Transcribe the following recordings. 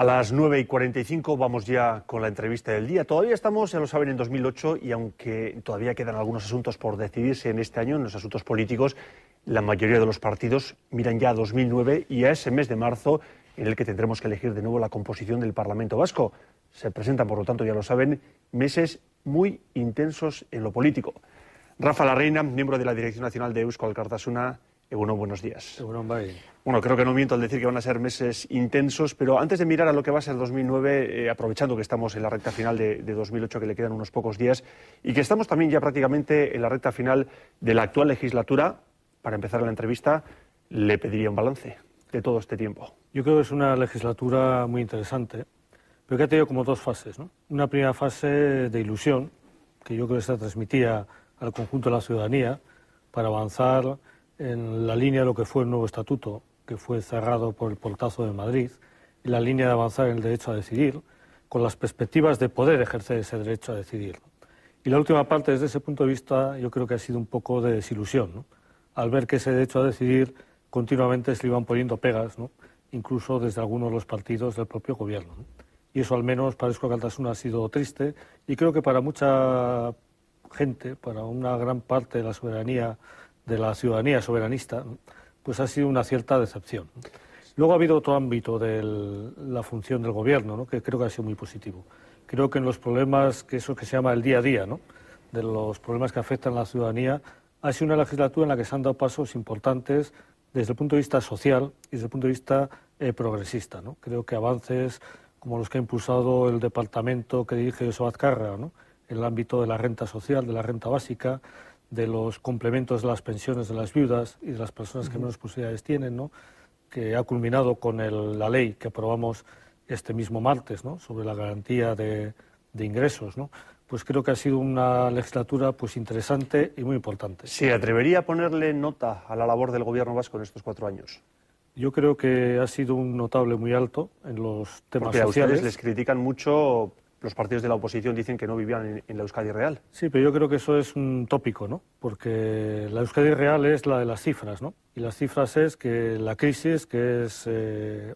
A las 9:45 vamos ya con la entrevista del día. Todavía estamos, ya lo saben, en 2008 y aunque todavía quedan algunos asuntos por decidirse en este año, en los asuntos políticos, la mayoría de los partidos miran ya a 2009 y a ese mes de marzo en el que tendremos que elegir de nuevo la composición del Parlamento Vasco. Se presentan, por lo tanto, ya lo saben, meses muy intensos en lo político. Rafa Larreina, miembro de la Dirección Nacional de Eusko Alkartasuna. Egunon, buenos días. Egunon, bai. Bueno, creo que no miento al decir que van a ser meses intensos, pero antes de mirar a lo que va a ser 2009, aprovechando que estamos en la recta final de 2008, que le quedan unos pocos días, y que estamos también ya prácticamente en la recta final de la actual legislatura, para empezar la entrevista, le pediría un balance de todo este tiempo. Yo creo que es una legislatura muy interesante, pero que ha tenido como dos fases, ¿no? Una primera fase de ilusión, que yo creo que se transmitía al conjunto de la ciudadanía, para avanzar en la línea de lo que fue el nuevo estatuto, que fue cerrado por el portazo de Madrid, y la línea de avanzar en el derecho a decidir, con las perspectivas de poder ejercer ese derecho a decidir. Y la última parte, desde ese punto de vista, yo creo que ha sido un poco de desilusión, ¿no? Al ver que ese derecho a decidir continuamente se le iban poniendo pegas, ¿no? Incluso desde algunos de los partidos del propio gobierno, ¿no? Y eso al menos para Eusko Alkartasuna ha sido triste, y creo que para mucha gente, para una gran parte de la ciudadanía soberanista, pues ha sido una cierta decepción. Luego ha habido otro ámbito de la función del gobierno, ¿no? Que creo que ha sido muy positivo. Creo que en los problemas, que eso que se llama el día a día, ¿no? De los problemas que afectan a la ciudadanía, ha sido una legislatura en la que se han dado pasos importantes desde el punto de vista social y desde el punto de vista progresista, ¿no? Creo que avances como los que ha impulsado el departamento que dirige Josu Azkarra, ¿no? En el ámbito de la renta social, de la renta básica, de los complementos de las pensiones de las viudas y de las personas que menos posibilidades tienen, ¿no? Que ha culminado con la ley que aprobamos este mismo martes, ¿no? Sobre la garantía de ingresos, ¿no? Pues creo que ha sido una legislatura pues interesante y muy importante. ¿Se atrevería a ponerle nota a la labor del gobierno vasco en estos 4 años? Yo creo que ha sido un notable muy alto en los temas Porque sociales. A ustedes les critican mucho. Los partidos de la oposición dicen que no vivían en la Euskadi real. Sí, pero yo creo que eso es un tópico, ¿no? Porque la Euskadi real es la de las cifras, ¿no? Y las cifras es que la crisis, que es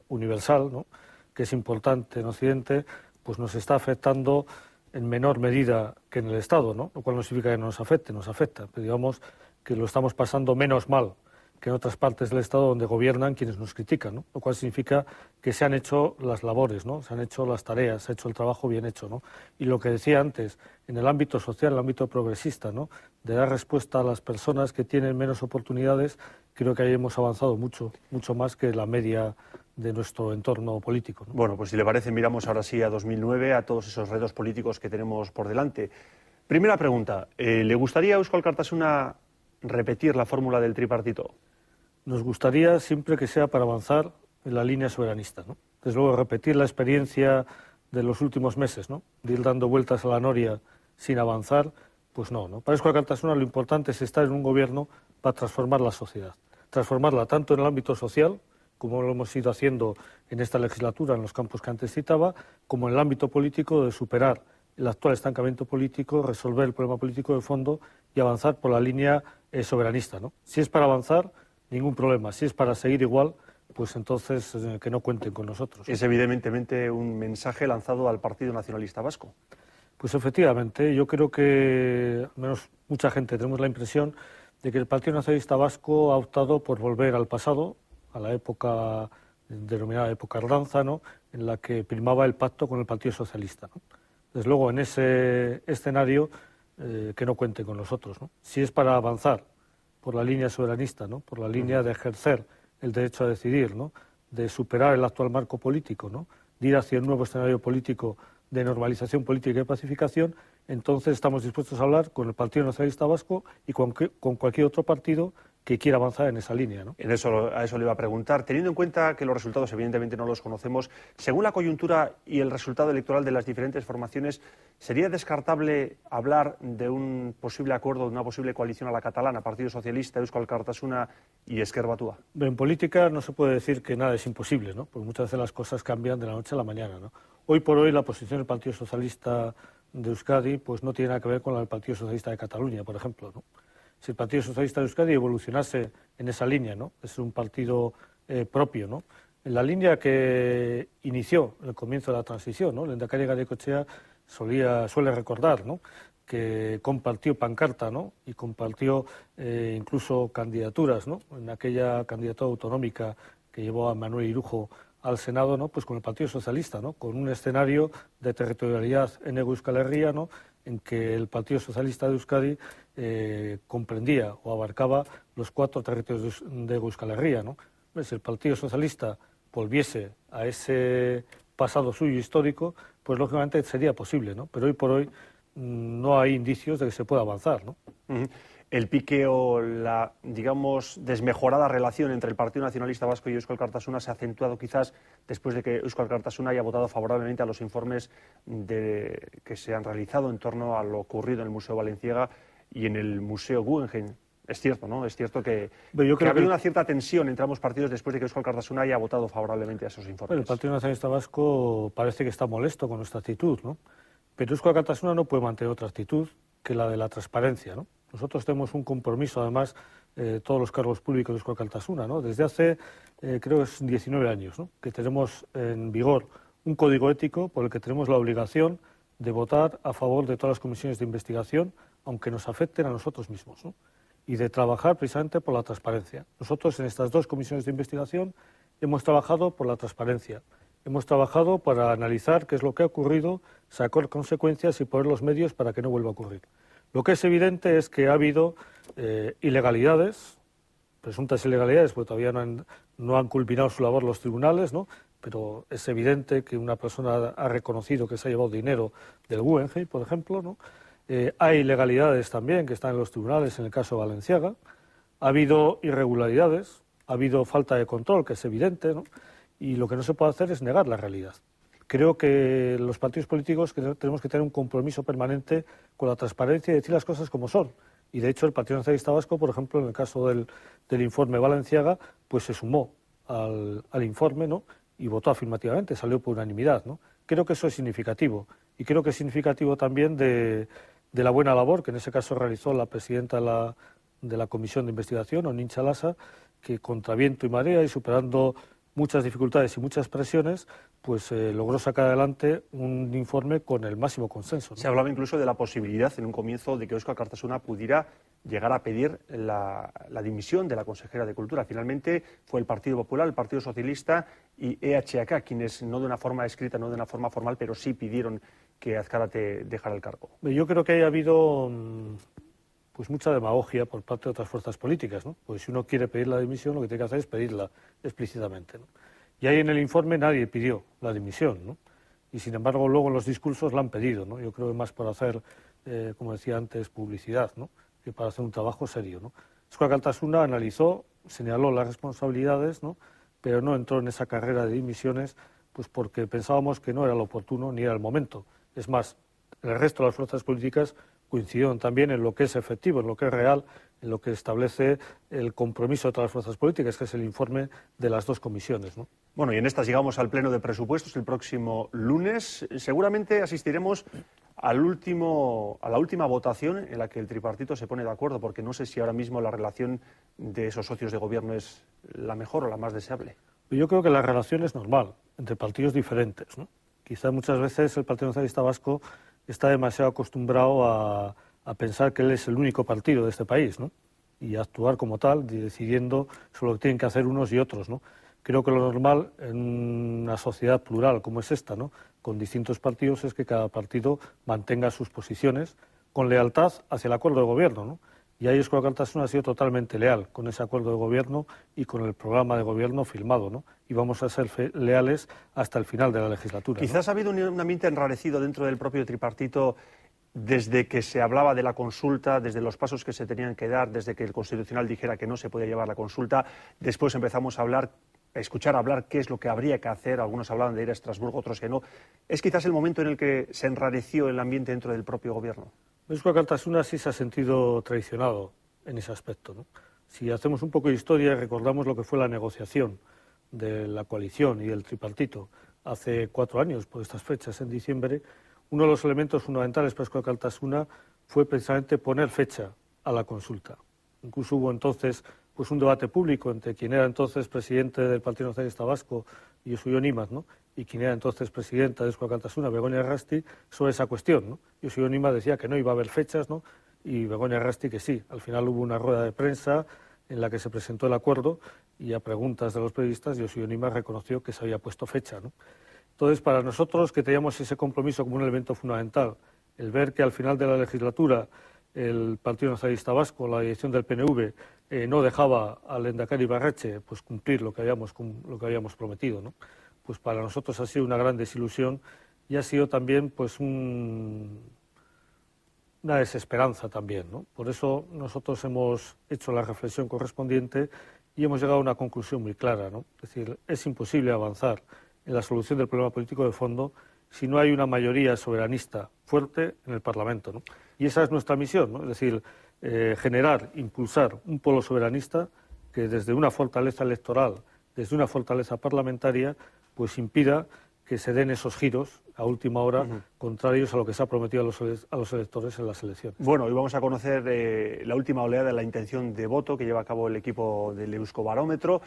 universal, ¿no? Que es importante en Occidente, pues nos está afectando en menor medida que en el Estado, ¿no? Lo cual no significa que no nos afecta, pero digamos que lo estamos pasando menos mal que en otras partes del Estado donde gobiernan quienes nos critican, ¿no? Lo cual significa que se han hecho las labores, ¿no? Se han hecho las tareas, se ha hecho el trabajo bien hecho, ¿no? Y lo que decía antes, en el ámbito social, en el ámbito progresista, ¿no? De dar respuesta a las personas que tienen menos oportunidades, creo que ahí hemos avanzado mucho más que la media de nuestro entorno político, ¿no? Bueno, pues si le parece, miramos ahora sí a 2009, a todos esos retos políticos que tenemos por delante. Primera pregunta, ¿le gustaría a Eusko Alkartasuna repetir la fórmula del tripartito? Nos gustaría siempre que sea para avanzar en la línea soberanista, ¿no? Desde luego, repetir la experiencia de los últimos meses, ¿no? De ir dando vueltas a la noria sin avanzar, pues no, ¿no? Para Eusko Alkartasuna lo importante es estar en un gobierno para transformar la sociedad. Transformarla tanto en el ámbito social, como lo hemos ido haciendo en esta legislatura, en los campos que antes citaba, como en el ámbito político, de superar el actual estancamiento político, resolver el problema político de fondo y avanzar por la línea soberanista, ¿no? Si es para avanzar, ningún problema. Si es para seguir igual, pues entonces que no cuenten con nosotros. Es evidentemente un mensaje lanzado al Partido Nacionalista Vasco. Pues efectivamente, yo creo que, al menos mucha gente, tenemos la impresión de que el Partido Nacionalista Vasco ha optado por volver al pasado, a la época denominada época Ardanza, ¿no? En la que primaba el pacto con el Partido Socialista, ¿no? Desde luego, en ese escenario, que no cuenten con nosotros, ¿no? Si es para avanzar por la línea soberanista, ¿no? Por la línea de ejercer el derecho a decidir, ¿no? De superar el actual marco político, ¿no? De ir hacia un nuevo escenario político de normalización política y pacificación, entonces estamos dispuestos a hablar con el Partido Nacionalista Vasco y con cualquier otro partido que quiera avanzar en esa línea, ¿no? A eso le iba a preguntar. Teniendo en cuenta que los resultados evidentemente no los conocemos, según la coyuntura y el resultado electoral de las diferentes formaciones, ¿sería descartable hablar de un posible acuerdo, de una posible coalición a la catalana, Partido Socialista, Eusko Alkartasuna y Ezker Batua? En política no se puede decir que nada es imposible, ¿no? Porque muchas veces las cosas cambian de la noche a la mañana, ¿no? Hoy por hoy la posición del Partido Socialista de Euskadi pues no tiene nada que ver con la del Partido Socialista de Cataluña, por ejemplo, ¿no? Si el Partido Socialista de Euskadi evolucionase en esa línea, ¿no? Es un partido propio, ¿no? en la línea que inició el comienzo de la transición, ¿no? El lehendakari Garaikoetxea suele recordar, ¿no?, que compartió pancarta, ¿no?, y compartió incluso candidaturas, ¿no?, en aquella candidatura autonómica que llevó a Manuel Irujo al Senado, ¿no?, pues con el Partido Socialista, ¿no?, con un escenario de territorialidad en Euskal Herria, ¿no?, en que el Partido Socialista de Euskadi comprendía o abarcaba los 4 territorios de Euskal Herria, ¿no? Si el Partido Socialista volviese a ese pasado suyo histórico, pues lógicamente sería posible, ¿no? Pero hoy por hoy no hay indicios de que se pueda avanzar, ¿no? El pique o la, digamos, desmejorada relación entre el Partido Nacionalista Vasco y Eusko Alkartasuna se ha acentuado quizás después de que Eusko Alkartasuna haya votado favorablemente a los informes que se han realizado en torno a lo ocurrido en el Museo Balenciaga y en el Museo Guggenheim. Es cierto, ¿no? Es cierto que ha habido una cierta tensión entre ambos partidos después de que Eusko Alkartasuna haya votado favorablemente a esos informes. Bueno, el Partido Nacionalista Vasco parece que está molesto con nuestra actitud, ¿no? Pero Eusko Alkartasuna no puede mantener otra actitud que la de la transparencia, ¿no? Nosotros tenemos un compromiso, además, todos los cargos públicos de Eusko Alkartasuna, ¿no? Desde hace, creo que es 19 años, ¿no?, que tenemos en vigor un código ético por el que tenemos la obligación de votar a favor de todas las comisiones de investigación, aunque nos afecten a nosotros mismos, ¿no?, y de trabajar precisamente por la transparencia. Nosotros en estas 2 comisiones de investigación hemos trabajado por la transparencia, hemos trabajado para analizar qué es lo que ha ocurrido, sacar consecuencias y poner los medios para que no vuelva a ocurrir. Lo que es evidente es que ha habido ilegalidades, presuntas ilegalidades, porque todavía no han culminado su labor los tribunales, ¿no?, pero es evidente que una persona ha reconocido que se ha llevado dinero del Guggenheim, por ejemplo, ¿no? Hay ilegalidades también que están en los tribunales en el caso Balenciaga, ha habido irregularidades, ha habido falta de control, que es evidente, ¿no?, y lo que no se puede hacer es negar la realidad. Creo que los partidos políticos tenemos que tener un compromiso permanente con la transparencia y decir las cosas como son. Y de hecho el Partido Nacionalista Vasco, por ejemplo, en el caso del informe Balenciaga, pues se sumó al informe, ¿no?, y votó afirmativamente, salió por unanimidad, ¿no? Creo que eso es significativo. Y creo que es significativo también de la buena labor que en ese caso realizó la presidenta de la Comisión de Investigación, Onincha Lasa, que contra viento y marea y superando muchas dificultades y muchas presiones, pues logró sacar adelante un informe con el máximo consenso, ¿no? Se hablaba incluso de la posibilidad en un comienzo de que Eusko Alkartasuna pudiera llegar a pedir la dimisión de la consejera de Cultura. Finalmente fue el Partido Popular, el Partido Socialista y EHK quienes, no de una forma escrita, no de una forma formal, pero sí pidieron que Azcárate dejara el cargo. Yo creo que ha habido pues mucha demagogia por parte de otras fuerzas políticas, ¿no? Pues si uno quiere pedir la dimisión, lo que tiene que hacer es pedirla explícitamente, ¿no? Y ahí en el informe nadie pidió la dimisión, ¿no? Y sin embargo luego en los discursos la han pedido, ¿no? Yo creo que más por hacer, como decía antes, publicidad, ¿no?, que para hacer un trabajo serio, ¿no? Eusko Alkartasuna analizó, señaló las responsabilidades, ¿no?, pero no entró en esa carrera de dimisiones, pues porque pensábamos que no era lo oportuno ni era el momento. Es más, el resto de las fuerzas políticas coincidieron también en lo que es efectivo, en lo que es real, en lo que establece el compromiso de todas las fuerzas políticas, que es el informe de las 2 comisiones, ¿no? Bueno, y en estas llegamos al Pleno de Presupuestos el próximo lunes. Seguramente asistiremos a la última votación en la que el tripartito se pone de acuerdo, porque no sé si ahora mismo la relación de esos socios de gobierno es la mejor o la más deseable. Yo creo que la relación es normal, entre partidos diferentes, ¿no? Quizá muchas veces el Partido Nacionalista Vasco está demasiado acostumbrado a pensar que él es el único partido de este país, ¿no?, y a actuar como tal, decidiendo sobre lo que tienen que hacer unos y otros, ¿no? Creo que lo normal en una sociedad plural como es esta, ¿no?, con distintos partidos, es que cada partido mantenga sus posiciones con lealtad hacia el acuerdo de gobierno, ¿no? Y ahí Eusko Alkartasuna ha sido totalmente leal con ese acuerdo de gobierno y con el programa de gobierno firmado, ¿no? Y vamos a ser leales hasta el final de la legislatura, Quizás ¿no? ha habido un ambiente enrarecido dentro del propio tripartito desde que se hablaba de la consulta, desde los pasos que se tenían que dar, desde que el Constitucional dijera que no se podía llevar la consulta. Después empezamos a escuchar hablar qué es lo que habría que hacer. Algunos hablaban de ir a Estrasburgo, otros que no. ¿Es quizás el momento en el que se enrareció el ambiente dentro del propio gobierno? Eusko Alkartasuna sí se ha sentido traicionado en ese aspecto, ¿no? Si hacemos un poco de historia y recordamos lo que fue la negociación de la coalición y del tripartito hace 4 años, por estas fechas, en diciembre, uno de los elementos fundamentales para Eusko Alkartasuna fue precisamente poner fecha a la consulta. Incluso hubo entonces pues un debate público entre quien era entonces presidente del Partido Nacionalista Vasco, Josu Jon Imaz, ¿no?, y quien era entonces presidenta de Eusko Alkartasuna, Begoña Errasti, sobre esa cuestión, ¿no? Josu Jon Imaz decía que no iba a haber fechas, ¿no?, y Begoña Errasti que sí. Al final hubo una rueda de prensa en la que se presentó el acuerdo y a preguntas de los periodistas Josu Jon Imaz reconoció que se había puesto fecha, ¿no? Entonces, para nosotros, que teníamos ese compromiso como un elemento fundamental, el ver que al final de la legislatura el Partido Nacionalista Vasco, la dirección del PNV, no dejaba al Lehendakari Ibarretxe pues cumplir lo que habíamos prometido, ¿no? Pues para nosotros ha sido una gran desilusión y ha sido también pues una desesperanza también, ¿no? Por eso nosotros hemos hecho la reflexión correspondiente y hemos llegado a una conclusión muy clara, ¿no? Es decir, es imposible avanzar en la solución del problema político de fondo si no hay una mayoría soberanista fuerte en el Parlamento, ¿no? Y esa es nuestra misión, ¿no? Es decir, generar, impulsar un polo soberanista que desde una fortaleza electoral, desde una fortaleza parlamentaria, pues impida que se den esos giros a última hora contrarios a lo que se ha prometido a los electores en las elecciones. Bueno, hoy vamos a conocer la última oleada de la intención de voto que lleva a cabo el equipo del Euskobarómetro.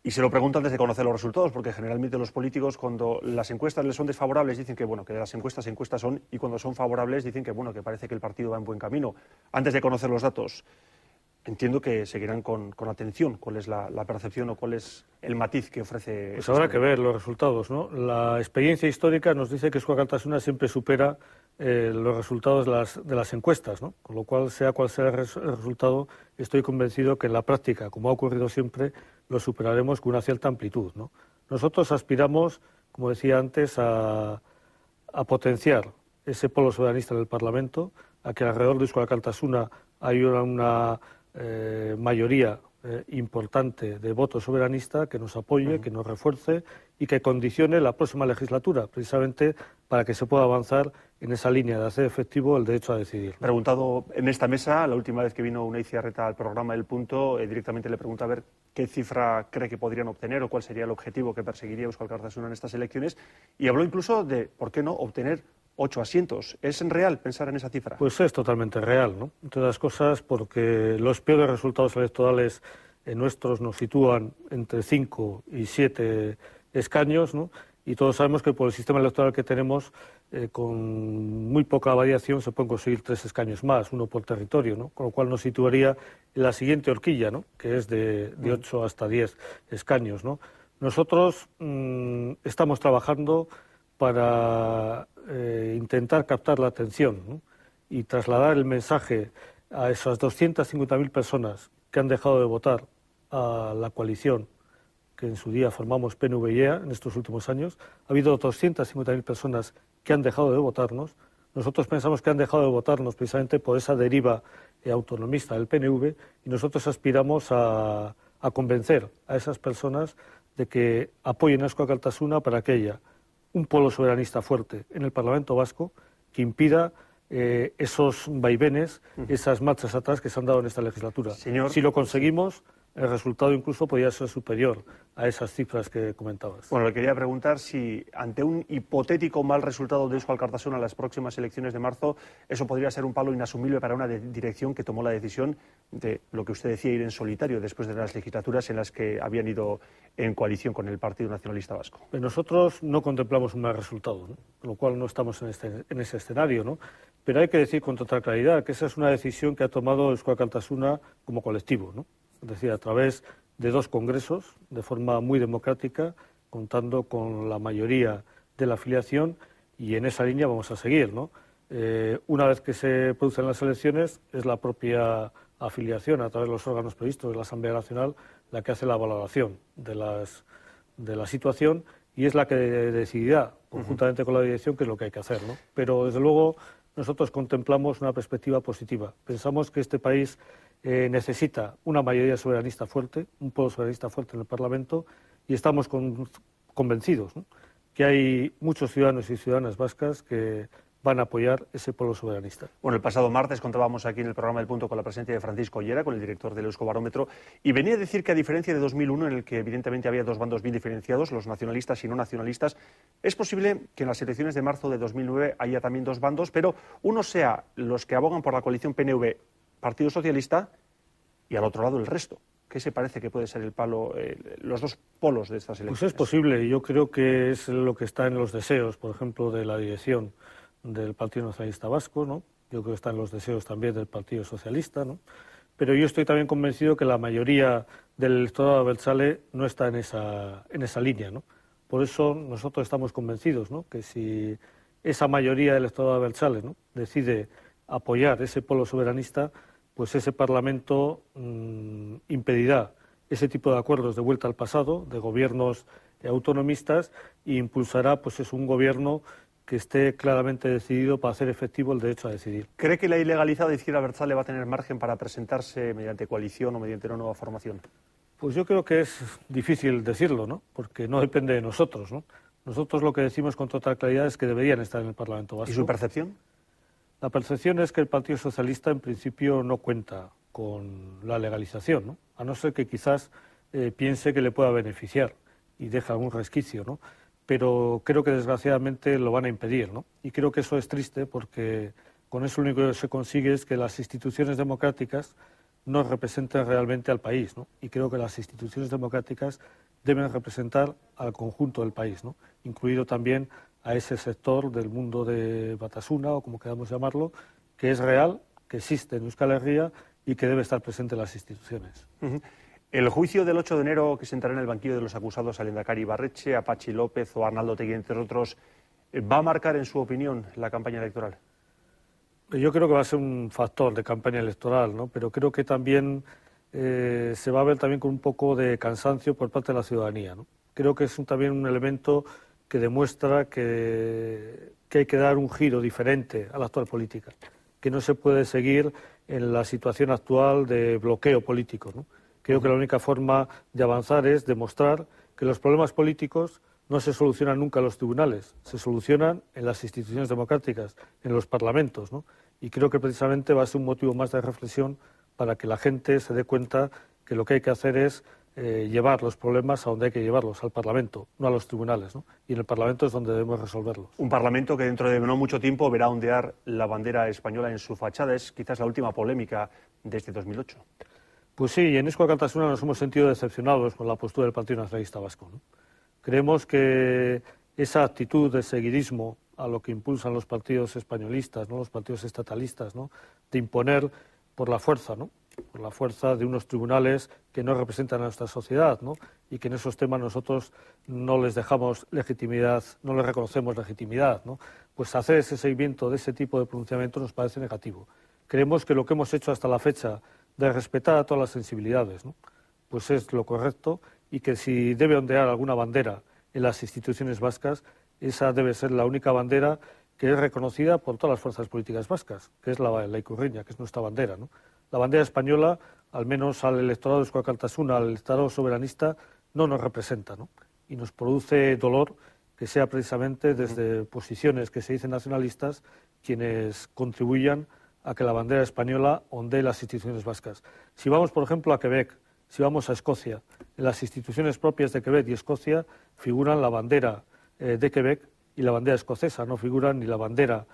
Y se lo pregunto antes de conocer los resultados, porque generalmente los políticos, cuando las encuestas les son desfavorables, dicen que bueno, que las encuestas son, y cuando son favorables dicen que bueno, que parece que el partido va en buen camino. Antes de conocer los datos, entiendo que seguirán con atención cuál es la percepción o cuál es el matiz que ofrece. Pues habrá que ver los resultados, ¿no? La experiencia histórica nos dice que Eusko Alkartasuna siempre supera los resultados de las encuestas, ¿no? Con lo cual, sea cual sea el resultado, estoy convencido que en la práctica, como ha ocurrido siempre, lo superaremos con una cierta amplitud, ¿no? Nosotros aspiramos, como decía antes, a potenciar ese polo soberanista en el Parlamento, a que alrededor de Eusko Alkartasuna hay una mayoría importante de voto soberanista que nos apoye, que nos refuerce y que condicione la próxima legislatura, precisamente para que se pueda avanzar en esa línea de hacer efectivo el derecho a decidir. Preguntado en esta mesa, la última vez que vino Unai Ziarreta al programa El Punto, directamente le pregunté a ver qué cifra cree que podrían obtener o cuál sería el objetivo que perseguiría Eusko Alkartasuna en estas elecciones, y habló incluso de, ¿por qué no?, obtener 8 asientos. ¿Es real pensar en esa cifra? Pues es totalmente real, ¿no? Entre otras cosas porque los peores resultados electorales nuestros nos sitúan entre 5 y 7 escaños, ¿no? Y todos sabemos que por el sistema electoral que tenemos, con muy poca variación se pueden conseguir 3 escaños más, uno por territorio, ¿no? Con lo cual nos situaría en la siguiente horquilla, ¿no?, que es de 8 hasta 10 escaños, ¿no? Nosotros estamos trabajando para intentar captar la atención, ¿no?, y trasladar el mensaje a esas 250.000 personas que han dejado de votar a la coalición que en su día formamos PNV y EA en estos últimos años. Ha habido 250.000 personas que han dejado de votarnos. Nosotros pensamos que han dejado de votarnos precisamente por esa deriva autonomista del PNV, y nosotros aspiramos a convencer a esas personas de que apoyen a Eusko Alkartasuna para que haya un polo soberanista fuerte en el Parlamento Vasco que impida esos vaivenes, esas marchas atrás que se han dado en esta legislatura. Señor, si lo conseguimos, el resultado incluso podría ser superior a esas cifras que comentabas. Bueno, le quería preguntar si ante un hipotético mal resultado de Eusko Alkartasuna en las próximas elecciones de marzo, eso podría ser un palo inasumible para una dirección que tomó la decisión de lo que usted decía, ir en solitario después de las legislaturas en las que habían ido en coalición con el Partido Nacionalista Vasco. Pues nosotros no contemplamos un mal resultado, ¿no?, con lo cual no estamos en ese escenario, ¿no? Pero hay que decir con total claridad que esa es una decisión que ha tomado Eusko Alkartasuna como colectivo, ¿no? Es decir, a través de 2 congresos, de forma muy democrática, contando con la mayoría de la afiliación, y en esa línea vamos a seguir, ¿no? Una vez que se producen las elecciones, es la propia afiliación, a través de los órganos previstos de la Asamblea Nacional, la que hace la valoración de la situación, y es la que decidirá, conjuntamente con la dirección, qué es lo que hay que hacer, ¿no? Pero, desde luego, nosotros contemplamos una perspectiva positiva. Pensamos que este país necesita una mayoría soberanista fuerte, un polo soberanista fuerte en el Parlamento, y estamos convencidos, ¿no?, que hay muchos ciudadanos y ciudadanas vascas que van a apoyar ese polo soberanista. Bueno, el pasado martes contábamos aquí en el programa El Punto con la presencia de Francisco Ollera, con el director del Euskobarómetro, y venía a decir que, a diferencia de 2001, en el que evidentemente había 2 bandos bien diferenciados, los nacionalistas y no nacionalistas, es posible que en las elecciones de marzo de 2009 haya también 2 bandos, pero uno sea los que abogan por la coalición PNV-Partido Socialista y al otro lado el resto. ¿Qué se parece que puede ser los dos polos de estas elecciones? Pues es posible. Yo creo que es lo que está en los deseos, por ejemplo, de la dirección del Partido Nacionalista Vasco, ¿no? Yo creo que está en los deseos también del Partido Socialista, ¿no? Pero yo estoy también convencido que la mayoría del electorado abertzale no está en esa línea, ¿no? Por eso nosotros estamos convencidos, ¿no?, que si esa mayoría del electorado abertzale, ¿no?, decide apoyar ese polo soberanista, pues ese Parlamento impedirá ese tipo de acuerdos de vuelta al pasado, de gobiernos autonomistas, e impulsará pues un gobierno que esté claramente decidido para hacer efectivo el derecho a decidir. ¿Cree que la ilegalizada izquierda abertzale va a tener margen para presentarse mediante coalición o mediante una nueva formación? Pues yo creo que es difícil decirlo, ¿no?, porque no depende de nosotros, ¿no? Nosotros lo que decimos con total claridad es que deberían estar en el Parlamento Vasco. ¿Y su percepción? La percepción es que el Partido Socialista en principio no cuenta con la legalización, ¿no?, a no ser que quizás piense que le pueda beneficiar y deje algún resquicio, ¿no?, pero creo que desgraciadamente lo van a impedir, ¿no? Y creo que eso es triste porque con eso lo único que se consigue es que las instituciones democráticas no representen realmente al país, ¿no? Y creo que las instituciones democráticas deben representar al conjunto del país, ¿no?, incluido también a ese sector del mundo de Batasuna, o como queramos llamarlo, que es real, que existe en Euskal Herria y que debe estar presente en las instituciones. El juicio del 8 de enero, que sentará en el banquillo de los acusados a Lehendakari Ibarretxe, a Patxi López o a Arnaldo Otegi, entre otros, ¿va a marcar, en su opinión, la campaña electoral? Yo creo que va a ser un factor de campaña electoral, ¿no?, pero creo que también se va a ver también con un poco de cansancio por parte de la ciudadanía, ¿no? Creo que es también un elemento que demuestra que hay que dar un giro diferente a la actual política, que no se puede seguir en la situación actual de bloqueo político, ¿no? Creo que la única forma de avanzar es demostrar que los problemas políticos no se solucionan nunca en los tribunales, se solucionan en las instituciones democráticas, en los parlamentos, ¿no? Y creo que precisamente va a ser un motivo más de reflexión para que la gente se dé cuenta que lo que hay que hacer es llevar los problemas a donde hay que llevarlos, al Parlamento, no a los tribunales, ¿no? Y en el Parlamento es donde debemos resolverlos. Un Parlamento que dentro de no mucho tiempo verá ondear la bandera española en su fachada. Es quizás la última polémica de este 2008. Pues sí, en Eusko Alkartasuna nos hemos sentido decepcionados con la postura del Partido Nacionalista Vasco, ¿no? Creemos que esa actitud de seguidismo a lo que impulsan los partidos españolistas, ¿no?, los partidos estatalistas, ¿no?, de imponer por la fuerza, ¿no?, por la fuerza de unos tribunales que no representan a nuestra sociedad, ¿no?, y que en esos temas nosotros no les dejamos legitimidad, no les reconocemos legitimidad, ¿no?, pues hacer ese seguimiento de ese tipo de pronunciamientos nos parece negativo. Creemos que lo que hemos hecho hasta la fecha de respetar a todas las sensibilidades, ¿no?, pues es lo correcto, y que si debe ondear alguna bandera en las instituciones vascas, esa debe ser la única bandera que es reconocida por todas las fuerzas políticas vascas, que es la Ikurriña, que es nuestra bandera, ¿no? La bandera española, al menos al electorado de Eusko Alkartasuna, al electorado soberanista, no nos representa, ¿no? Y nos produce dolor que sea precisamente desde posiciones que se dicen nacionalistas quienes contribuyan a que la bandera española ondee las instituciones vascas. Si vamos, por ejemplo, a Quebec, si vamos a Escocia, en las instituciones propias de Quebec y Escocia figuran la bandera de Quebec y la bandera escocesa, no figuran ni la bandera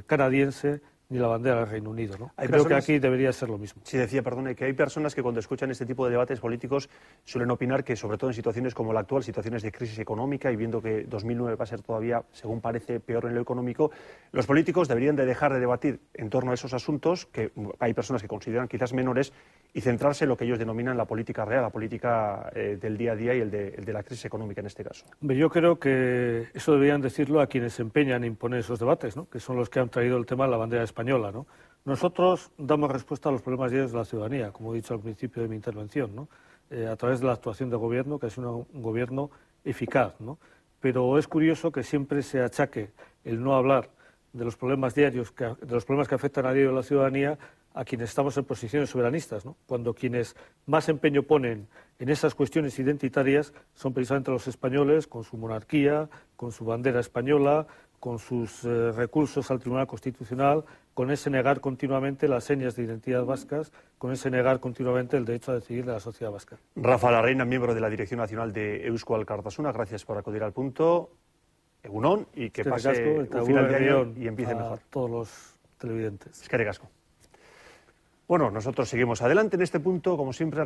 canadiense ni la bandera del Reino Unido, ¿no? Creo que aquí debería ser lo mismo. Sí, decía, perdone, que hay personas que cuando escuchan este tipo de debates políticos suelen opinar que, sobre todo en situaciones como la actual, situaciones de crisis económica, y viendo que 2009 va a ser todavía, según parece, peor en lo económico, los políticos deberían de dejar de debatir en torno a esos asuntos, que hay personas que consideran quizás menores, y centrarse en lo que ellos denominan la política real, la política del día a día y el de la crisis económica en este caso. Yo creo que eso deberían decirlo a quienes se empeñan en imponer esos debates, ¿no?, que son los que han traído el tema de la bandera española, ¿no? Nosotros damos respuesta a los problemas diarios de la ciudadanía, como he dicho al principio de mi intervención, ¿no?, a través de la actuación de gobierno, que es un gobierno eficaz, ¿no? Pero es curioso que siempre se achaque el no hablar de los problemas diarios, de los problemas que afectan a diario a la ciudadanía, a quienes estamos en posiciones soberanistas, ¿no?, cuando quienes más empeño ponen en esas cuestiones identitarias son precisamente los españoles, con su monarquía, con su bandera española, con sus recursos al Tribunal Constitucional, con ese negar continuamente las señas de identidad vascas, con ese negar continuamente el derecho a decidir de la sociedad vasca. Rafa Larreina, miembro de la Dirección Nacional de Eusko Alkartasuna, gracias por acudir al punto. Egunon, y que pase un final de año y empiece mejor. A todos los televidentes. Eskerrik asko. Bueno, nosotros seguimos adelante en este punto, como siempre,